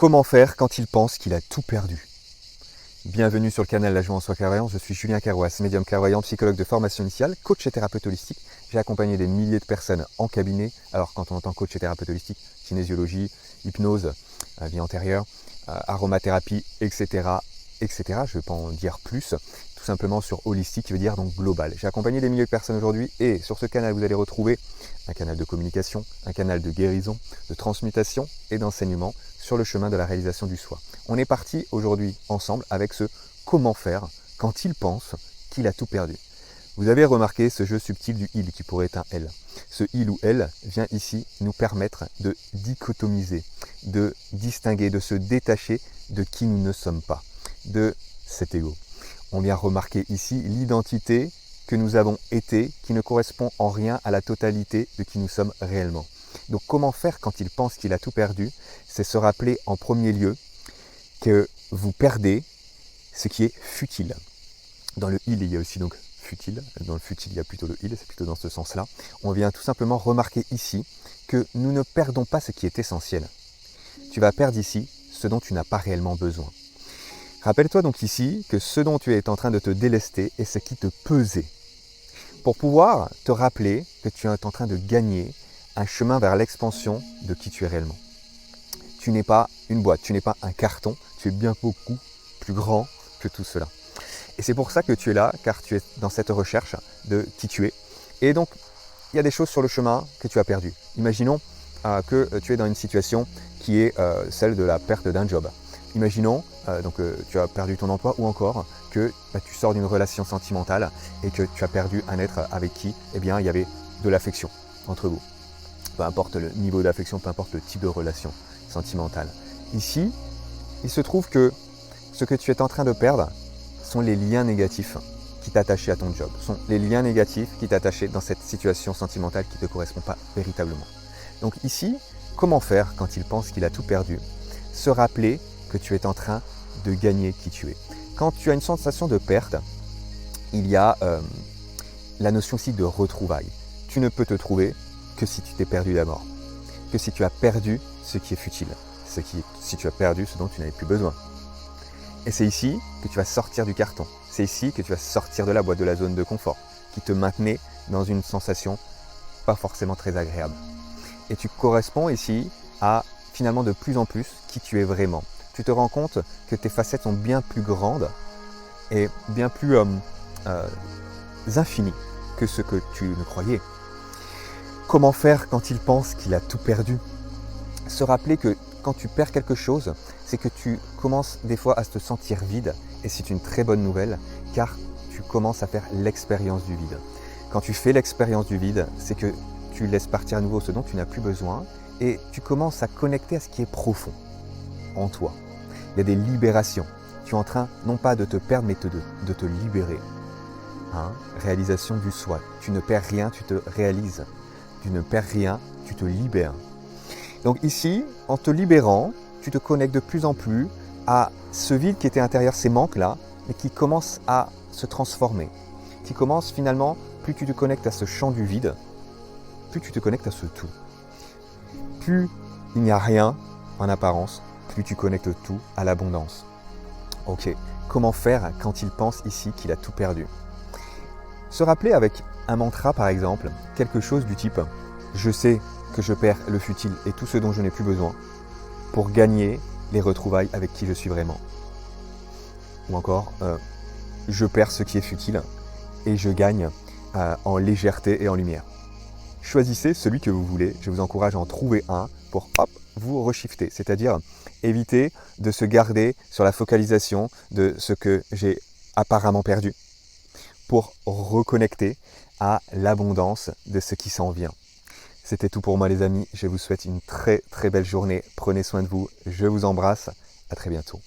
Comment faire quand il pense qu'il a tout perdu? Bienvenue sur le canal La Joie en Soi Clairvoyance, je suis Julien Carrois, médium clairvoyant, psychologue de formation initiale, coach et thérapeute holistique. J'ai accompagné des milliers de personnes en cabinet. Alors quand on entend coach et thérapeute holistique, kinésiologie, hypnose, vie antérieure, aromathérapie, etc. etc. Je ne vais pas en dire plus, tout simplement sur holistique qui veut dire donc global. J'ai accompagné des milliers de personnes aujourd'hui et sur ce canal vous allez retrouver un canal de communication, un canal de guérison, de transmutation et d'enseignement sur le chemin de la réalisation du soi. On est parti aujourd'hui ensemble avec ce comment faire quand il pense qu'il a tout perdu. Vous avez remarqué ce jeu subtil du il qui pourrait être un L. Ce il ou elle vient ici nous permettre de dichotomiser, de distinguer, de se détacher de qui nous ne sommes pas, de cet ego. On vient remarquer ici l'identité que nous avons été qui ne correspond en rien à la totalité de qui nous sommes réellement. Donc comment faire quand il pense qu'il a tout perdu? C'est se rappeler en premier lieu que vous perdez ce qui est futile. Dans le il, il y a aussi donc futile. Dans le futile, il y a plutôt le il, c'est plutôt dans ce sens-là. On vient tout simplement remarquer ici que nous ne perdons pas ce qui est essentiel. Tu vas perdre ici ce dont tu n'as pas réellement besoin. Rappelle-toi donc ici que ce dont tu es en train de te délester est ce qui te pesait. Pour pouvoir te rappeler que tu es en train de gagner un chemin vers l'expansion de qui tu es réellement. Tu n'es pas une boîte, tu n'es pas un carton, tu es bien beaucoup plus grand que tout cela. Et c'est pour ça que tu es là, car tu es dans cette recherche de qui tu es. Et donc, il y a des choses sur le chemin que tu as perdues. Imaginons que tu es dans une situation qui est celle de la perte d'un job. Imaginons tu as perdu ton emploi ou encore que tu sors d'une relation sentimentale et que tu as perdu un être avec qui il y avait de l'affection entre vous. Peu importe le niveau d'affection, peu importe le type de relation sentimentale. Ici, il se trouve que ce que tu es en train de perdre sont les liens négatifs qui t'attachaient à ton job, sont les liens négatifs qui t'attachaient dans cette situation sentimentale qui ne te correspond pas véritablement. Donc ici, comment faire quand il pense qu'il a tout perdu? Se rappeler que tu es en train de gagner qui tu es. Quand tu as une sensation de perte, il y a la notion aussi de retrouvailles. Tu ne peux te trouver que si tu t'es perdu d'abord, que si tu as perdu ce qui est futile, si tu as perdu ce dont tu n'avais plus besoin. Et c'est ici que tu vas sortir du carton, c'est ici que tu vas sortir de la boîte, de la zone de confort, qui te maintenait dans une sensation pas forcément très agréable. Et tu corresponds ici à finalement de plus en plus qui tu es vraiment. Tu te rends compte que tes facettes sont bien plus grandes et bien plus infinies que ce que tu ne croyais. Comment faire quand il pense qu'il a tout perdu? Se rappeler que quand tu perds quelque chose, c'est que tu commences des fois à te sentir vide et c'est une très bonne nouvelle car tu commences à faire l'expérience du vide. Quand tu fais l'expérience du vide, c'est que tu laisses partir à nouveau ce dont tu n'as plus besoin et tu commences à connecter à ce qui est profond en toi. Il y a des libérations. Tu es en train non pas de te perdre mais de te libérer. Réalisation du soi. Tu ne perds rien, tu te réalises. Tu ne perds rien, tu te libères. Donc ici, en te libérant, tu te connectes de plus en plus à ce vide qui était intérieur, ces manques-là, mais qui commence à se transformer. Qui commence finalement, plus tu te connectes à ce champ du vide, plus tu te connectes à ce tout. Plus il n'y a rien en apparence, plus tu connectes tout à l'abondance. Ok, comment faire quand il pense ici qu'il a tout perdu? Se rappeler avec un mantra par exemple, quelque chose du type « Je sais que je perds le futile et tout ce dont je n'ai plus besoin pour gagner les retrouvailles avec qui je suis vraiment. » Ou encore « Je perds ce qui est futile et je gagne en légèreté et en lumière. » Choisissez celui que vous voulez, je vous encourage à en trouver un pour vous reshifter, c'est-à-dire éviter de se garder sur la focalisation de ce que j'ai apparemment perdu pour reconnecter à l'abondance de ce qui s'en vient. C'était tout pour moi les amis, je vous souhaite une très très belle journée, prenez soin de vous, je vous embrasse, à très bientôt.